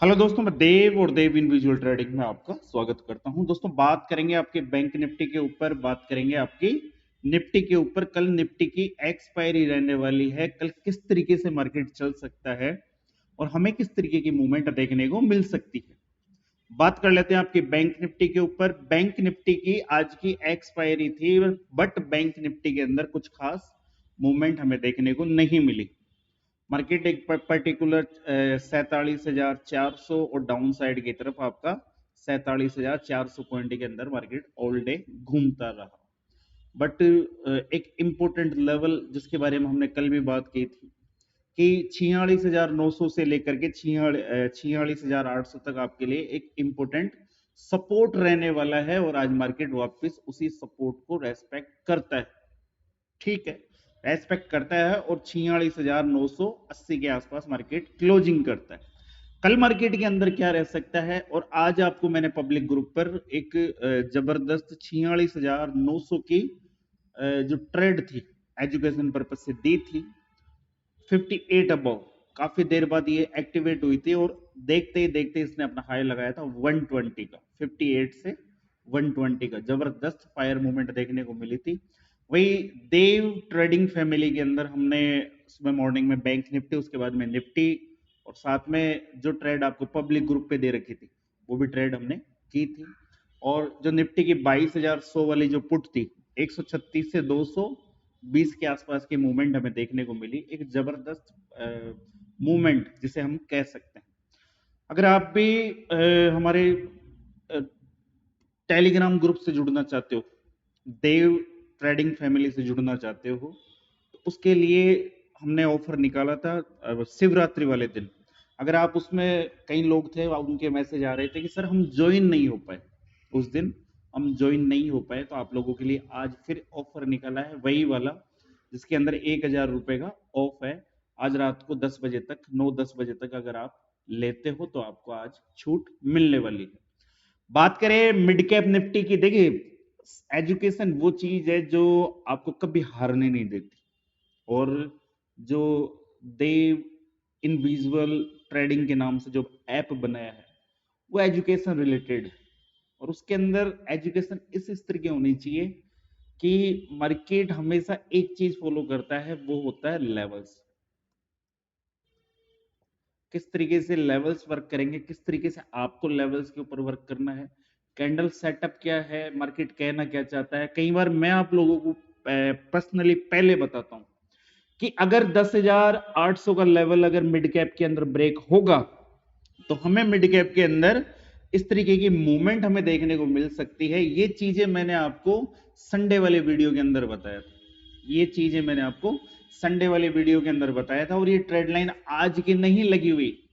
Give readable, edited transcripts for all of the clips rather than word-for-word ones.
Hello दोस्तों, मैं देव और देव इन विजुअल ट्रेडिंग में आपका स्वागत करता हूं। दोस्तों, बात करेंगे आपके बैंक निफ्टी के ऊपर, बात करेंगे आपकी निफ्टी के ऊपर। कल निफ्टी की एक्सपायरी रहने वाली है। कल किस तरीके से मार्केट चल सकता है और हमें किस तरीके की मूवमेंट देखने को मिल सकती है, बात कर लेते हैं आपकी बैंक निफ्टी के ऊपर। बैंक निफ्टी की आज की एक्सपायरी थी, बट बैंक निफ्टी के अंदर कुछ खास मूवमेंट हमें देखने को नहीं मिली। मार्केट एक पर्टिकुलर 47,400 और डाउन साइड की तरफ आपका 47,400 पॉइंट के अंदर मार्केट ऑल डे घूमता रहा। बट एक इंपॉर्टेंट लेवल जिसके बारे में हमने कल भी बात की थी कि 46,900 से लेकर के 46,800 तक आपके लिए एक इंपॉर्टेंट सपोर्ट रहने वाला है, और आज मार्केट वापस उसी सपोर्ट को रेस्पेक्ट करता है। ठीक है, रेस्पेक्ट करता है और 46,980 के आसपास मार्केट क्लोजिंग करता है। कल मार्केट के अंदर क्या रह सकता है, और आज आपको मैंने पब्लिक ग्रुप पर एक जबरदस्त 46,900 की जो ट्रेड थी एजुकेशन पर्पज से दी थी 58 अबव। काफी देर बाद ये एक्टिवेट हुई थी और देखते ही देखते इसने अपना हाई लगाया था 120 का। 58 से 120 का जबरदस्त फायर मूवमेंट देखने को मिली थी। वही देव ट्रेडिंग फैमिली के अंदर हमने सुबह मॉर्निंग में बैंक निफ्टी, उसके बाद में निफ्टी, और साथ में जो ट्रेड आपको पब्लिक ग्रुप पे दे रखी थी वो भी ट्रेड हमने की थी। और जो निफ्टी की 22,100 वाली जो पुट थी, 136 से 220 के आसपास की मूवमेंट हमें देखने को मिली। एक जबरदस्त मूवमेंट जिसे हम कह सकते हैं। अगर आप भी हमारे टेलीग्राम ग्रुप से जुड़ना चाहते हो, देव ट्रेडिंग फैमिली से जुड़ना चाहते हो, तो उसके लिए हमने ऑफर निकाला था शिवरात्रि वाले दिन। अगर आप उसमें, कई लोग थे उनके मैसेज आ रहे थे कि सर हम ज्वाइन नहीं हो पाए, उस दिन हम ज्वाइन नहीं हो पाए, तो आप लोगों के लिए आज फिर ऑफर निकाला है वही वाला, जिसके अंदर 1,000 रुपए का ऑफ है। आज रात को 10 बजे तक, 9-10 बजे तक अगर आप लेते हो तो आपको आज छूट मिलने वाली है। बात करें मिड कैप निफ्टी की, देखिए एजुकेशन वो चीज है जो आपको कभी हारने नहीं देती, और जो देव इन विजुअल ट्रेडिंग के नाम से जो ऐप बनाया है वो एजुकेशन रिलेटेड है, और उसके अंदर एजुकेशन इस तरह की होनी चाहिए कि मार्केट हमेशा एक चीज फॉलो करता है, वो होता है लेवल्स। किस तरीके से लेवल्स वर्क करेंगे, किस तरीके से आपको लेवल्स के ऊपर वर्क करना है, कैंडल सेटअप क्या है, मार्केट कहना क्या चाहता है। कई बार मैं आप लोगों को पर्सनली पहले बताता हूं कि अगर 10,800 का लेवल अगर मिड कैप के अंदर ब्रेक होगा तो हमें मिड कैप के अंदर इस तरीके की मूवमेंट हमें देखने को मिल सकती है। ये चीजें मैंने आपको संडे वाले वीडियो के अंदर बताया था, ये चीजें मैंने आपको संडे वाले वीडियो के अंदर बताया था। और ये ट्रेड लाइन आज की नहीं लगी हुई,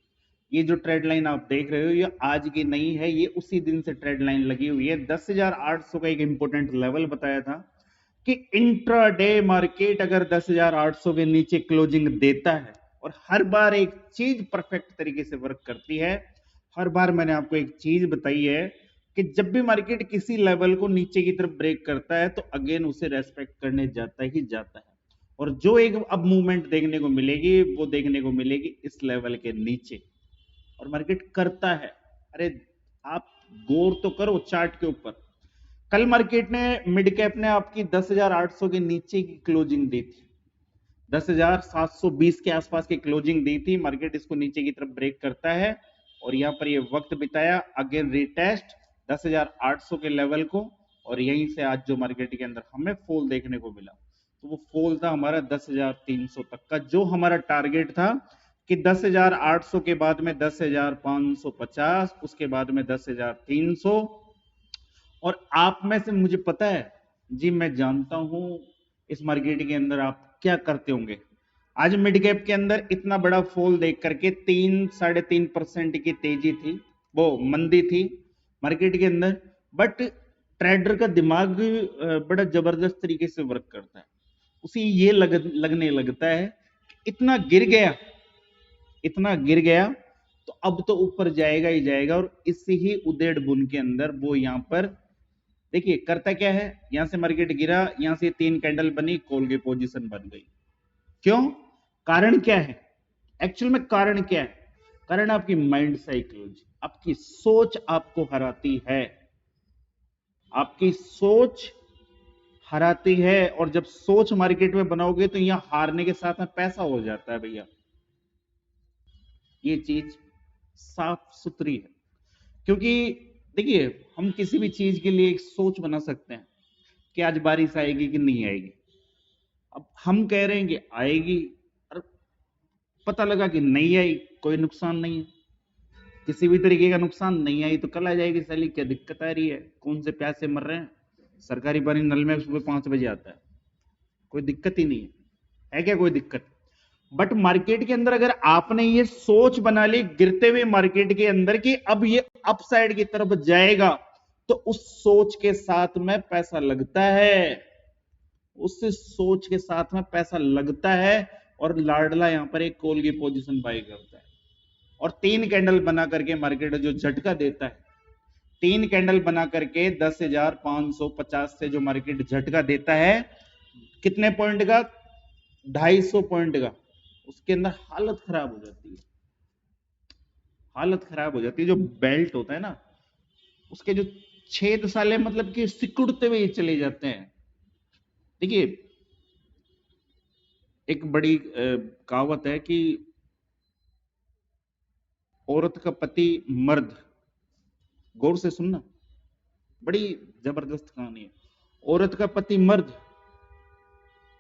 ये जो ट्रेड लाइन आप देख रहे हो ये आज की नहीं है, ये उसी दिन से ट्रेड लाइन लगी हुई है। 10,800 का एक इंपॉर्टेंट लेवल बताया था कि इंट्राडे मार्केट अगर 10,800 के नीचे क्लोजिंग देता है, और हर बार एक चीज परफेक्ट तरीके से वर्क करती है, हर बार मैंने आपको एक चीज बताई है कि जब भी मार्केट किसी लेवल को नीचे की तरफ ब्रेक करता है तो अगेन उसे रेस्पेक्ट करने जाता ही जाता है। और जो एक अब मूवमेंट देखने को मिलेगी वो देखने को मिलेगी इस लेवल के नीचे, और मार्केट करता है। अरे आप गौर तो करो चार्ट के ऊपर। कल मार्केट ने, मिड कैप ने आपकी 10,800 के नीचे की क्लोजिंग दी थी, 10,720 के आसपास की क्लोजिंग दी थी। मार्केट इसको नीचे की तरफ ब्रेक करता है और यहां पर ये वक्त बिताया, अगेन रिटेस्ट 10,800 के लेवल को, और यहीं से आज जो मार्केट के अंदर हमें फॉल देखने को मिला, तो वो फॉल था हमारा 10,300 तक का। जो हमारा टारगेट था कि 10,800 के बाद में 10,550, उसके बाद में 10,300। और आप में से मुझे पता है जी, मैं जानता हूं इस मार्केट के अंदर आप क्या करते होंगे। आज मिड कैप के अंदर इतना बड़ा फॉल देख करके 3-3.5% की तेजी थी, वो मंदी थी मार्केट के अंदर, बट ट्रेडर का दिमाग बड़ा जबरदस्त तरीके से वर्क करता है। उसे ये लगने लगता है इतना गिर गया, इतना गिर गया तो अब तो ऊपर जाएगा ही जाएगा, और इसी ही उदेड़ बुन के अंदर वो यहां पर देखिए करता क्या है। यहां से मार्केट गिरा, यहां से 3 कैंडल बनी, कॉल की पोजीशन बन गई। क्यों? कारण क्या है? एक्चुअल में कारण क्या है? कारण आपकी माइंड साइकोलॉजी, आपकी सोच आपको हराती है, आपकी सोच हराती है। और जब सोच मार्केट में बनाओगे तो यहां हारने के साथ में पैसा हो जाता है भैया, ये चीज साफ सुथरी है। क्योंकि देखिए, हम किसी भी चीज के लिए एक सोच बना सकते हैं कि आज बारिश आएगी कि नहीं आएगी। अब हम कह रहे हैं कि आएगी, और पता लगा कि नहीं आई, कोई नुकसान नहीं है, किसी भी तरीके का नुकसान नहीं आई तो कल आ जाएगी, साली क्या दिक्कत आ रही है, कौन से प्यासे मर रहे हैं, सरकारी पानी नल में सुबह 5 बजे आता है, कोई दिक्कत ही नहीं है क्या कोई दिक्कत? बट मार्केट के अंदर अगर आपने ये सोच बना ली गिरते हुए मार्केट के अंदर कि अब ये अपसाइड की तरफ जाएगा, तो उस सोच के साथ में पैसा लगता है, उस सोच के साथ में पैसा लगता है। और लाडला यहां पर एक कॉल की पोजीशन बाय करता है और 3 कैंडल बना करके मार्केट जो झटका देता है, 3 कैंडल बना करके 10,550 से जो मार्केट झटका देता है, कितने पॉइंट का? 250 पॉइंट का, उसके अंदर हालत खराब हो जाती है, हालत खराब हो जाती है। जो बेल्ट होता है ना, उसके जो छेद साले मतलब कि सिकुड़ते हुए चले जाते हैं। देखिए, एक बड़ी कहावत है कि औरत का पति मर्द, गौर से सुनना, बड़ी जबरदस्त कहानी है। औरत का पति मर्द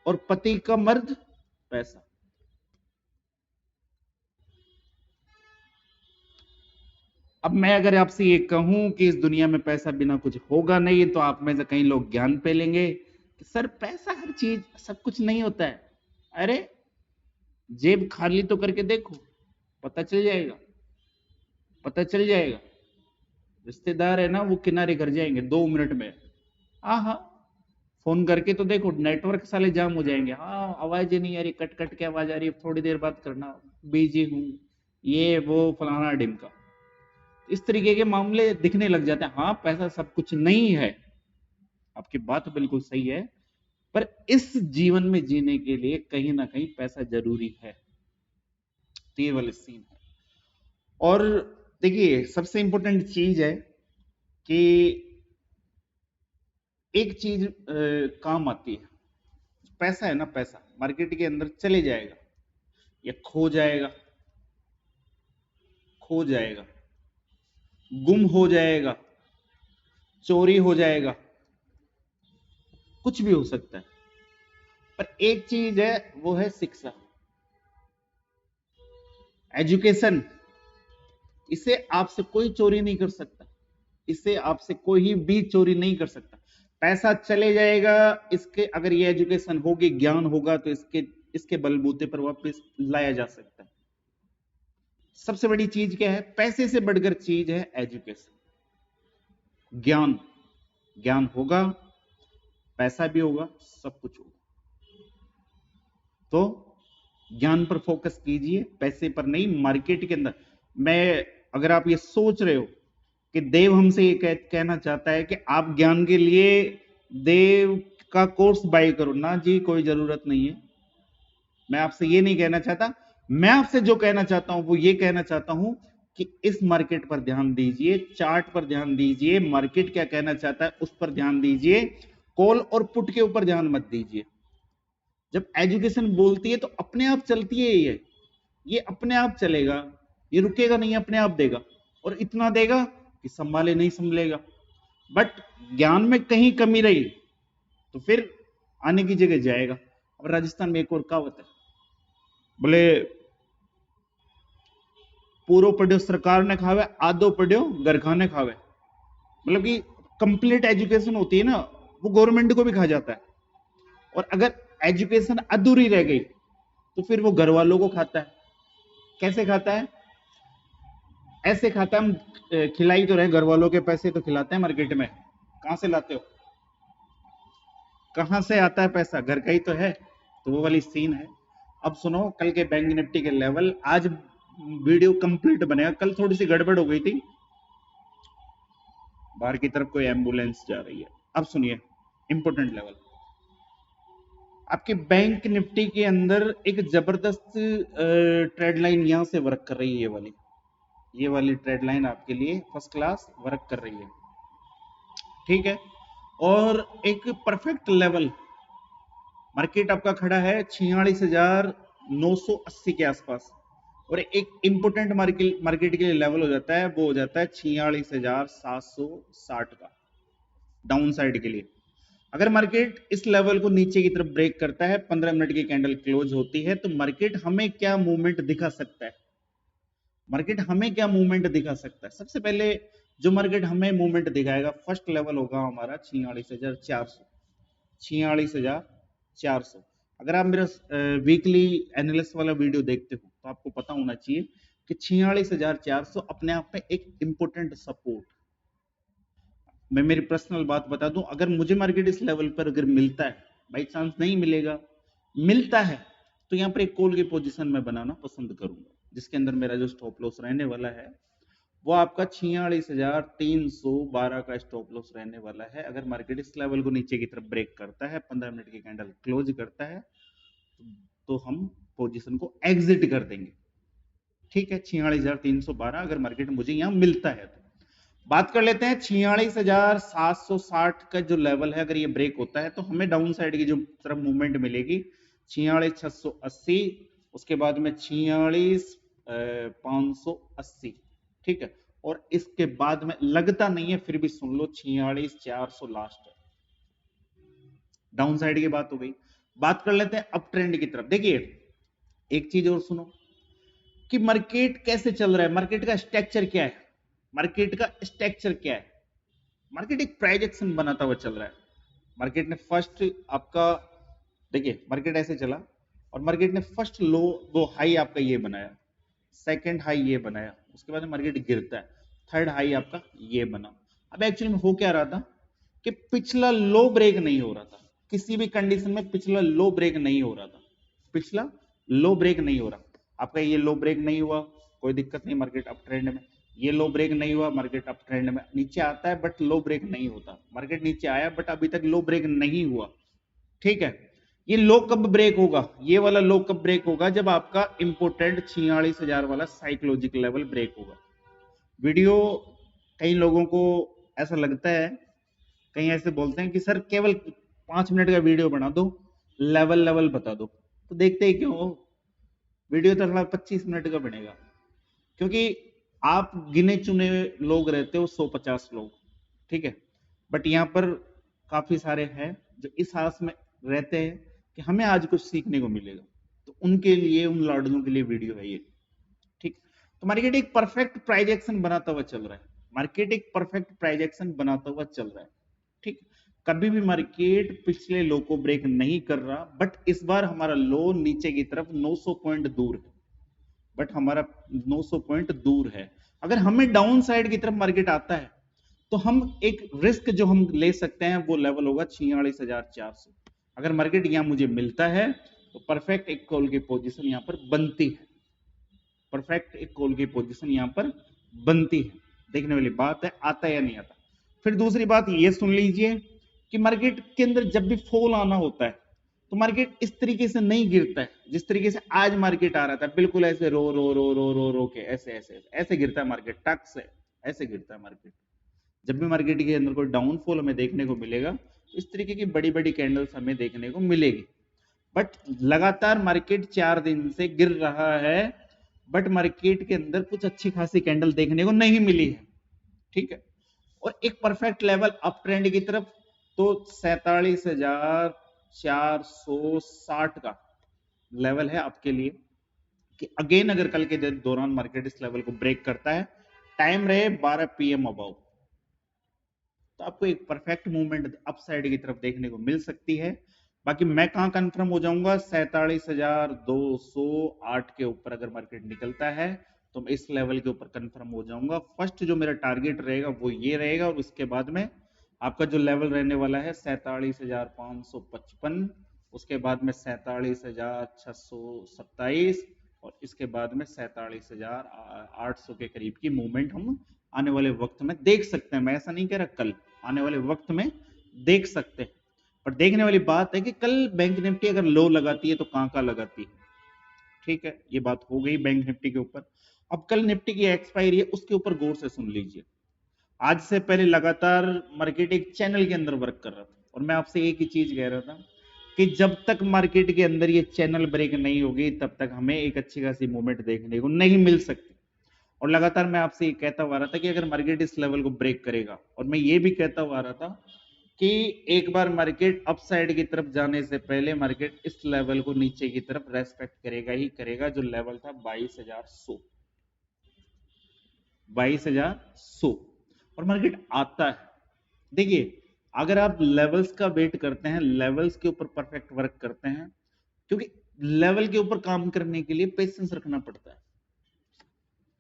और पति का मर्द पैसा। अब मैं अगर आपसे ये कहूं कि इस दुनिया में पैसा बिना कुछ होगा नहीं, तो आप में से कई लोग ज्ञान पे लेंगे कि सर पैसा हर चीज सब कुछ नहीं होता है। अरे जेब खाली तो करके देखो, पता चल जाएगा, पता चल जाएगा। रिश्तेदार है ना, वो किनारे कर जाएंगे 2 मिनट में। हाँ हाँ, फोन करके तो देखो, नेटवर्क साले जाम हो जाएंगे। हाँ, आवाज ही नहीं आ रही, कट कट के आवाज आ रही है, थोड़ी देर बात करना, बिजी हूं, ये वो फलाना ढिमका। इस तरीके के मामले दिखने लग जाते हैं। हाँ, पैसा सब कुछ नहीं है, आपकी बात बिल्कुल सही है, पर इस जीवन में जीने के लिए कहीं ना कहीं पैसा जरूरी है। तो ये वाले सीन है। और देखिए, सबसे इंपॉर्टेंट चीज है कि एक चीज काम आती है, पैसा है ना, पैसा मार्केट के अंदर चले जाएगा या खो जाएगा, खो जाएगा, गुम हो जाएगा, चोरी हो जाएगा, कुछ भी हो सकता है। पर एक चीज है, वो है शिक्षा, एजुकेशन। इसे आपसे कोई चोरी नहीं कर सकता, इसे आपसे कोई भी चोरी नहीं कर सकता। पैसा चले जाएगा, इसके अगर ये एजुकेशन होगी, ज्ञान होगा, तो इसके इसके बलबूते पर वापस लाया जा सकता है। सबसे बड़ी चीज क्या है? पैसे से बढ़कर चीज है एजुकेशन, ज्ञान। ज्ञान होगा, पैसा भी होगा, सब कुछ होगा। तो ज्ञान पर फोकस कीजिए, पैसे पर नहीं। मार्केट के अंदर मैं, अगर आप ये सोच रहे हो कि देव हमसे ये कहना चाहता है कि आप ज्ञान के लिए देव का कोर्स बाय करो, ना जी, कोई जरूरत नहीं है। मैं आपसे ये नहीं कहना चाहता। मैं आपसे जो कहना चाहता हूं वो ये कहना चाहता हूं कि इस मार्केट पर ध्यान दीजिए, चार्ट पर ध्यान दीजिए, मार्केट क्या कहना चाहता है उस पर ध्यान दीजिए, कॉल और पुट के ऊपर ध्यान मत दीजिए। जब एजुकेशन बोलती है तो अपने आप चलती है, ये अपने आप चलेगा, ये रुकेगा नहीं, अपने आप देगा, और इतना देगा कि संभाले नहीं संभलेगा। बट ज्ञान में कहीं कमी रही तो फिर आने की जगह जाएगा। अब राजस्थान में एक और कहावत है, बोले पूरो पढ़ो सरकार ने खावे, आधो पढ़ो गरखाने खावे। मतलब कि कंप्लीट एजुकेशन होती है ना, वो गवर्नमेंट को भी खा जाता है, और अगर एजुकेशन अधूरी रह गई तो फिर वो घर वालों को खाता है। कैसे खाता है? ऐसे खाता है, हम खिलाई तो रहे, घर वालों के पैसे तो खिलाते हैं मार्केट में, कहां से लाते हो, कहां से आता है पैसा? घर का ही तो है। तो वो वाली सीन है। अब सुनो कल के बैंक निफ्टी के लेवल, आज वीडियो कंप्लीट बनेगा, कल थोड़ी सी गड़बड़ हो गई थी, बाहर की तरफ कोई एम्बुलेंस जा रही है। अब सुनिए इंपोर्टेंट लेवल, आपके बैंक निफ्टी के अंदर एक जबरदस्त ट्रेड लाइन यहां से वर्क कर रही है, ये वाली ये वाली ट्रेड लाइन आपके लिए फर्स्ट क्लास वर्क कर रही है, ठीक है। और एक परफेक्ट लेवल मार्केट आपका खड़ा है 46,980 के आसपास, और एक इंपोर्टेंट मार्केट के लिए लेवल हो जाता है, वो हो जाता है 46,760 का डाउन साइड के लिए। अगर मार्केट इस लेवल को नीचे की तरफ ब्रेक करता है, 15 मिनट की कैंडल क्लोज होती है, तो मार्केट हमें क्या मूवमेंट दिखा सकता है? मार्केट हमें क्या मूवमेंट दिखा सकता है? सबसे पहले जो मार्केट हमें मूवमेंट दिखाएगा, फर्स्ट लेवल होगा हमारा 46,400, 46,400। अगर आप मेरा वीकली एनालिस्ट वाला वीडियो देखते हो तो आपको पता होना चाहिए कि 46,400 अपने आप में एक इंपोर्टेंट सपोर्ट। मैं मेरी पर्सनल बात बता दूं, अगर मुझे मार्केट इस लेवल पर अगर मिलता है, बाई चांस नहीं मिलेगा, मिलता है, तो यहाँ पर एक कॉल की पोजीशन में बनाना पसंद करूंगा, जिसके अंदर मेरा जो स्टॉप लॉस रहने वाला है वो आपका 46,312 का स्टॉप लॉस रहने वाला है। अगर मार्केट इस लेवल को नीचे की तरफ ब्रेक करता है, 15 मिनट की कैंडल क्लोज करता है, तो हम पोजीशन को एग्जिट कर देंगे, ठीक है। 46,312 अगर मार्केट मुझे यहाँ मिलता है तो। बात कर लेते हैं 46,760 का जो लेवल है, अगर ये ब्रेक होता है तो हमें डाउन साइड की जो तरफ मूवमेंट मिलेगी 46,680, उसके बाद में 46,580, ठीक है। और इसके बाद में लगता नहीं है, फिर भी सुन लो 46,400 लास्ट है। डाउन साइड की बात हो गई। बात कर लेते हैं अप ट्रेंड की तरफ। देखिए एक चीज और सुनो कि मार्केट कैसे चल रहा है, मार्केट का स्ट्रक्चर क्या है, मार्केट का स्ट्रक्चर क्या है। मार्केट एक प्राइस एक्शन बनाता हुआ चल रहा है। मार्केट ने फर्स्ट आपका, देखिए मार्केट ऐसे चला और मार्केट ने फर्स्ट लो, वो हाई आपका ये बनाया, सेकंड हाई ये बनाया, उसके बाद मार्केट गिरता है, थर्ड हाई आपका ये बना। अब एक्चुअली में हो क्या रहा था कि पिछला लो ब्रेक नहीं हो रहा था, किसी भी कंडीशन में पिछला लो ब्रेक नहीं हो रहा था, पिछला लो ब्रेक नहीं हो रहा। आपका ये लो ब्रेक नहीं हुआ, कोई दिक्कत नहीं, मार्केट अप ट्रेंड में। ये लो ब्रेक नहीं हुआ, मार्केट अप ट्रेंड में। नीचे आता है बट लो ब्रेक नहीं होता, मार्केट नीचे आया बट अभी तक लो ब्रेक नहीं हुआ, ठीक है। ये लो कब ब्रेक होगा, ये वाला लो कब ब्रेक होगा, जब आपका इंपोर्टेंट 46,000 वाला साइकोलॉजिकल लेवल ब्रेक होगा। वीडियो कई लोगों को ऐसा लगता है, कहीं ऐसे बोलते हैं कि सर केवल 5 मिनट का वीडियो बना दो, लेवल लेवल बता दो, तो देखते ही क्यों, वीडियो तो 25 मिनट का बनेगा, क्योंकि आप गिने चुने लोग रहते हो, 150 लोग, ठीक है। बट यहाँ पर काफी सारे हैं जो इस आस में रहते हैं कि हमें आज कुछ सीखने को मिलेगा, तो उनके लिए, उन लाडलों के लिए वीडियो है ये, ठीक। तो मार्केट एक परफेक्ट प्राइस एक्शन बनाता हुआ चल रहा है, मार्केट एक परफेक्ट प्राइस एक्शन बनाता हुआ चल रहा है, ठीक। कभी भी मार्केट पिछले लो को ब्रेक नहीं कर रहा, बट इस बार हमारा लो नीचे की तरफ 900 पॉइंट दूर है, बट हमारा 900 पॉइंट दूर है। अगर हमें डाउन साइड की तरफ मार्केट आता है तो हम एक रिस्क जो हम ले सकते हैं वो लेवल होगा 46,400। अगर मार्केट यहां मुझे मिलता है तो परफेक्ट एक कॉल की पोजीशन यहां पर बनती है, परफेक्ट एक कॉल की पोजीशन यहां पर बनती है। देखने वाली बात है, आता है या नहीं आता। फिर दूसरी बात ये सुन लीजिए कि मार्केट के अंदर जब भी फॉल आना होता है तो मार्केट इस तरीके से नहीं गिरता है जिस तरीके से आज मार्केट आ रहा था, बिल्कुल ऐसे रो रो रो रो रो रो के ऐसे ऐसे ऐसे गिरता है मार्केट, टक से ऐसे गिरता है मार्केट। जब भी मार्केट के अंदर कोई डाउनफॉल हमें देखने को मिलेगा, इस तरीके की बड़ी बड़ी कैंडल्स हमें देखने को मिलेगी। बट लगातार मार्केट 4 दिन से गिर रहा है, बट मार्केट के अंदर कुछ अच्छी खासी कैंडल देखने को नहीं मिली है, ठीक है। और एक परफेक्ट लेवल अप ट्रेंड की तरफ तो 47,460 का लेवल है आपके लिए, कि अगेन अगर कल के दौरान मार्केट इस लेवल को ब्रेक करता है, टाइम रहे 12 PM अबाउ, तो आपको एक परफेक्ट मूवमेंट अप साइड की तरफ देखने को मिल सकती है। बाकी मैं कहां कंफर्म हो जाऊंगा, 47,208 के ऊपर अगर मार्केट निकलता है तो मैं इस लेवल के ऊपर कंफर्म हो जाऊंगा। फर्स्ट जो मेरा टारगेट रहेगा वो ये रहेगा, और उसके बाद में आपका जो लेवल रहने वाला है 47,555, उसके बाद में 47,627, और इसके बाद में 47,800 के करीब की मूवमेंट हम आने वाले वक्त में देख सकते हैं। मैं ऐसा नहीं कह रहा, कल आने वाले वक्त में देख सकते हैं। पर देखने वाली बात है कि कल बैंक निफ्टी अगर लो लगाती है तो कहां लगाती है, ठीक है। ये बात हो गई बैंक निफ्टी के ऊपर। अब कल निफ्टी की एक्सपायरी है, उसके ऊपर गौर से सुन लीजिए। आज से पहले लगातार मार्केट एक चैनल के अंदर वर्क कर रहा था, और मैं आपसे एक ही चीज कह रहा था कि जब तक मार्केट के अंदर ये चैनल ब्रेक नहीं होगी तब तक हमें एक अच्छी खासी मूवमेंट देखने को नहीं मिल सकती। और लगातार मैं आपसे ये कहता हुआ रहा था कि अगर मार्केट इस लेवल को ब्रेक करेगा, और मैं ये भी कहता हुआ रहा था कि एक बार मार्केट अपसाइड की तरफ जाने से पहले मार्केट इस लेवल को नीचे की तरफ रेस्पेक्ट करेगा ही करेगा, जो लेवल था 22,100, 22,100, और मार्केट आता है। देखिए, अगर आप लेवल्स का वेट करते हैं, लेवल्स के ऊपर परफेक्ट वर्क करते हैं, क्योंकि लेवल के ऊपर काम करने के लिए पेशेंस रखना पड़ता है।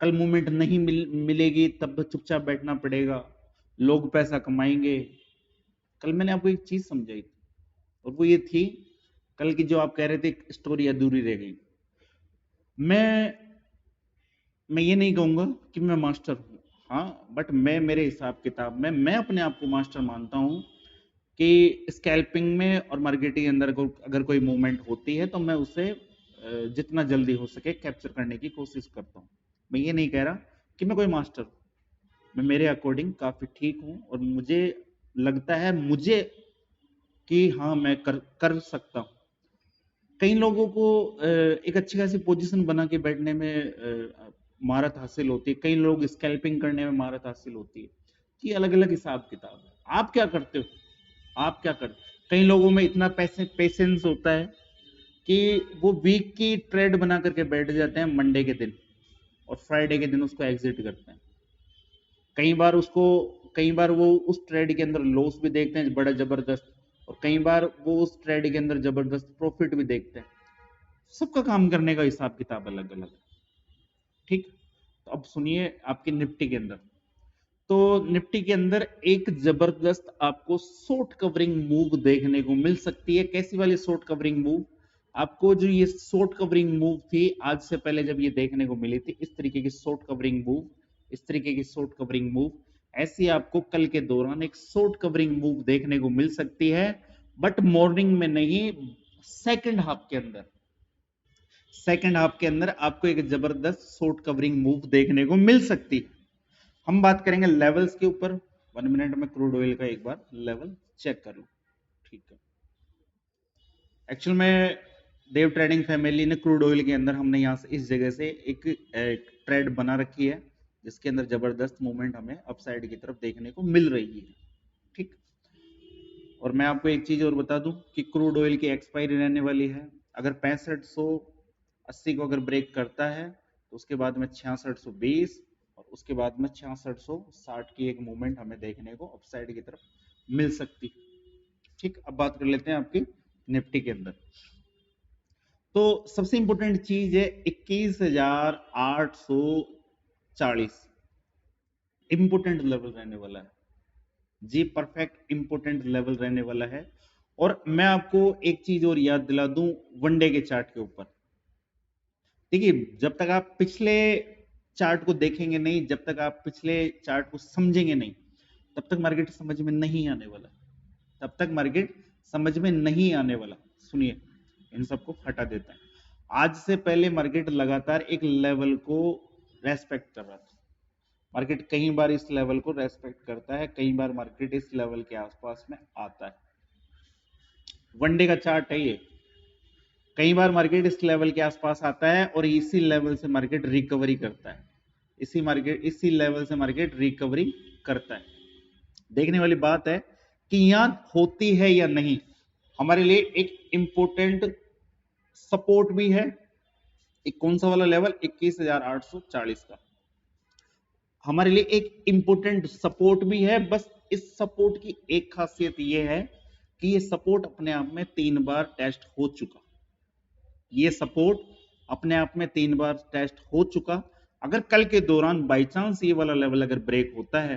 कल मूवमेंट नहीं मिलेगी तब चुपचाप बैठना पड़ेगा, लोग पैसा कमाएंगे। कल मैंने आपको एक चीज समझाई थी, और वो ये थी, कल की जो आप कह रहे थे स्टोरी अधूरी रह गई। मैं ये नहीं कहूंगा कि मैं मास्टर हूं, हाँ, बट मैं मेरे हिसाब किताब में मैं अपने आप को मास्टर मानता हूं कि स्कैल्पिंग में और मार्केटिंग के अंदर अगर कोई मूवमेंट होती है तो मैं उसे जितना जल्दी हो सके कैप्चर करने की कोशिश करता हूं। मैं ये नहीं कह रहा कि मैं कोई मास्टर हूं, मैं मेरे अकॉर्डिंग काफी ठीक हूं, और मुझे लगता है मुझे कि हाँ मैं कर सकता हूं। कई लोगों को एक अच्छी खासी पोजीशन बना के बैठने में महारत हासिल होती है, कई लोग स्कैल्पिंग करने में महारत हासिल होती है। ये अलग अलग हिसाब किताब है। आप क्या करते हो, आप क्या करते हो? कई लोगों में इतना पेशेंस होता है कि वो वीक की ट्रेड बना करके बैठ जाते हैं मंडे के दिन, और फ्राइडे के दिन उसको एग्जिट करते हैं। कई बार वो उस ट्रेड के अंदर लॉस भी देखते हैं बड़ा जबरदस्त, और कई बार वो उस ट्रेड के अंदर जबरदस्त प्रॉफिट भी देखते हैं। सबका काम करने का हिसाब किताब अलग अलग है, ठीक। तो अब सुनिए आपकी निफ्टी के अंदर, तो निफ्टी के अंदर एक जबरदस्त आपको शॉर्ट कवरिंग मूव देखने को मिल सकती है। कैसी वाली शॉर्ट कवरिंग मूव? आपको जो ये शॉर्ट कवरिंग मूव थी आज से पहले जब ये देखने को मिली थी, इस तरीके की शॉर्ट कवरिंग मूव, इस तरीके की शॉर्ट कवरिंग मूव, ऐसी आपको कल के दौरान एक शॉर्ट कवरिंग मूव देखने को मिल सकती है, बट मॉर्निंग में नहीं, सेकंड हाफ के अंदर। सेकंड हाफ के अंदर आपको एक जबरदस्त शॉर्ट कवरिंग मूव देखने को मिल सकती है। हम बात करेंगे लेवल्स के ऊपर। 1 मिनट में क्रूड ऑयल का एक बार लेवल चेक कर लो, ठीक है। एक्चुअल में देव ट्रेडिंग फैमिली ने क्रूड ऑयल के अंदर हमने यहाँ से इस जगह से एक ट्रेड बना रखी है, जिसके अंदर जबरदस्त मूवमेंट हमें अपसाइड की तरफ देखने को मिल रही है, ठीक। और मैं आपको एक चीज और बता दूं कि क्रूड ऑयल की एक्सपायरी रहने वाली है। अगर 6580 को अगर ब्रेक करता है तो उसके बाद में 6620, और उसके बाद में 6660 की एक मूवमेंट हमें देखने को अपसाइड की तरफ मिल सकती है, ठीक। अब बात कर लेते हैं आपकी निफ्टी के अंदर। तो सबसे इंपॉर्टेंट चीज है 21,840 इंपोर्टेंट लेवल रहने वाला है जी, परफेक्ट इंपोर्टेंट लेवल रहने वाला है। और मैं आपको एक चीज और याद दिला दूं वनडे के चार्ट के ऊपर। देखिए, जब तक आप पिछले चार्ट को देखेंगे नहीं, जब तक आप पिछले चार्ट को समझेंगे नहीं, तब तक मार्केट समझ में नहीं आने वाला, तब तक मार्केट समझ में नहीं आने वाला। सुनिए, इन सबको हटा देता है। आज से पहले मार्केट लगातार एक लेवल को रेस्पेक्ट कर रहा था। मार्केट कई बार इस लेवल को रेस्पेक्ट करता है, कई बार मार्केट इस लेवल के आसपास में आता है। वनडे का चार्ट है ये। कई बार मार्केट इस लेवल के आसपास आता है और इसी लेवल से मार्केट रिकवरी करता है, इसी लेवल से मार्केट रिकवरी करता है। देखने वाली बात है कि यहां होती है या नहीं। हमारे लिए एक इंपोर्टेंट सपोर्ट भी है, एक कौन सा वाला लेवल? 21,840 का हमारे लिए एक इंपोर्टेंट सपोर्ट भी है। बस इस सपोर्ट की एक खासियत यह है कि ये सपोर्ट अपने आप में 3 बार टेस्ट हो चुका, ये सपोर्ट अपने आप में 3 बार टेस्ट हो चुका। अगर कल के दौरान बाई चांस ये वाला लेवल अगर ब्रेक होता है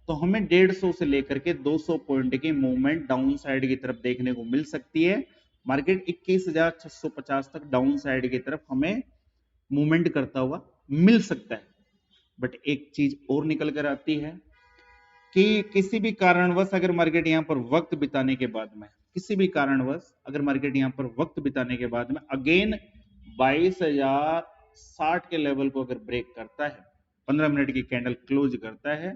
तो हमें 150 से लेकर के 200 पॉइंट की मूवमेंट डाउन साइड की तरफ देखने को मिल सकती है। मार्केट 21,650 तक डाउन साइड की तरफ हमें मूवमेंट करता हुआ मिल सकता है। बट एक चीज और निकल कर आती है कि किसी भी कारणवश अगर मार्केट यहां पर वक्त बिताने के बाद में, किसी भी कारणवश अगर मार्केट यहां पर वक्त बिताने के बाद में अगेन 22,000 60 के लेवल को अगर ब्रेक करता है, 15 मिनट की कैंडल क्लोज करता है,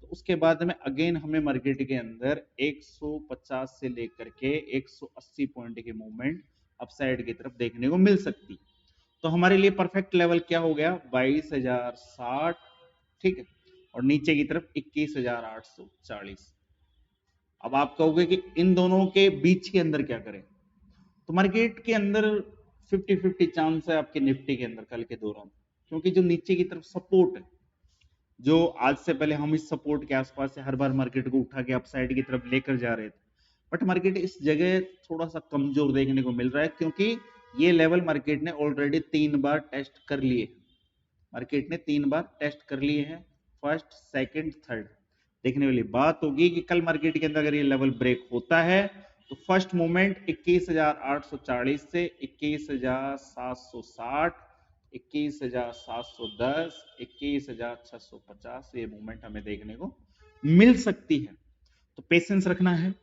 तो उसके बाद में अगेन हमें मार्केट के अंदर 150 से लेकर के 180 पॉइंट की मूवमेंट अपसाइड की तरफ देखने को मिल सकती। तो हमारे लिए परफेक्ट लेवल क्या हो गया, 22,060, ठीक है, और नीचे की तरफ 21,840। अब आप कहोगे कि इन दोनों के बीच के अंदर क्या करें, तो मार्केट के अंदर 50-50 चांस है आपके निफ्टी के अंदर कल के दौरान, क्योंकि जो नीचे की तरफ सपोर्ट है, जो आज से पहले हम इस सपोर्ट के आसपास से हर बार मार्केट को उठा के अपसाइड की तरफ लेकर जा रहे थे, बट मार्केट इस जगह थोड़ा सा कमजोर देखने को मिल रहा है, क्योंकि ये लेवल मार्केट ने ऑलरेडी 3 बार टेस्ट कर लिए, मार्केट ने 3 बार टेस्ट कर लिए हैं, फर्स्ट, सेकंड, थर्ड। देखने वाली बात होगी कि कल मार्केट के अंदर अगर ये लेवल ब्रेक होता है तो फर्स्ट मोमेंट 21,840 से 21,760, 21,710, 21,650 ये मूवमेंट हमें देखने को मिल सकती है। तो पेशेंस रखना है।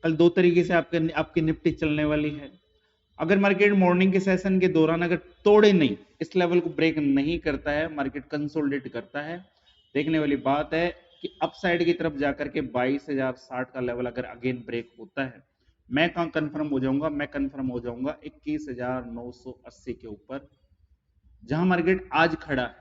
कल दो तरीके से आपकी निफ्टी चलने वाली है। अगर मार्केट मॉर्निंग के सेशन के दौरान अगर तोड़े नहीं, इस लेवल को ब्रेक नहीं करता है, मार्केट कंसोलिडेट करता है, देखने वाली बात है कि अपसाइड की तरफ जाकर के 22,060 का लेवल अगर अगेन ब्रेक होता है, मैं कहां कंफर्म हो जाऊंगा, मैं कंफर्म हो जाऊंगा 21,980 के ऊपर, जहां मार्केट आज खड़ा है,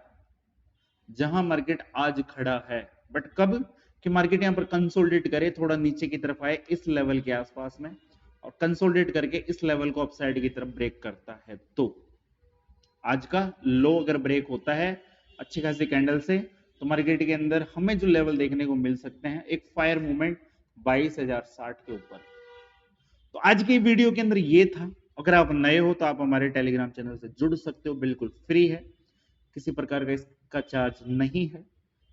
जहां मार्केट आज खड़ा है। बट कब कि मार्केट यहां पर कंसोलिडेट करे, थोड़ा नीचे की तरफ आए इस लेवल के आसपास में, और कंसोलिडेट करके इस लेवल को अपसाइड की तरफ ब्रेक करता है, तो आज का लो अगर ब्रेक होता है अच्छी खासी कैंडल से, तो मार्केट के अंदर हमें जो लेवल देखने को मिल सकते हैं, एक फायर मूवमेंट 22,060 के ऊपर। तो आज की वीडियो के अंदर ये था। अगर आप नए हो तो आप हमारे टेलीग्राम चैनल से जुड़ सकते हो, बिल्कुल फ्री है, किसी प्रकार का इसका चार्ज नहीं है।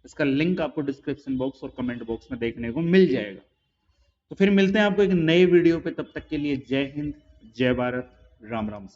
इसका लिंक आपको डिस्क्रिप्शन बॉक्स और कमेंट बॉक्स में देखने को मिल जाएगा। तो फिर मिलते हैं आपको एक नए वीडियो पे, तब तक के लिए जय हिंद, जय भारत, राम राम।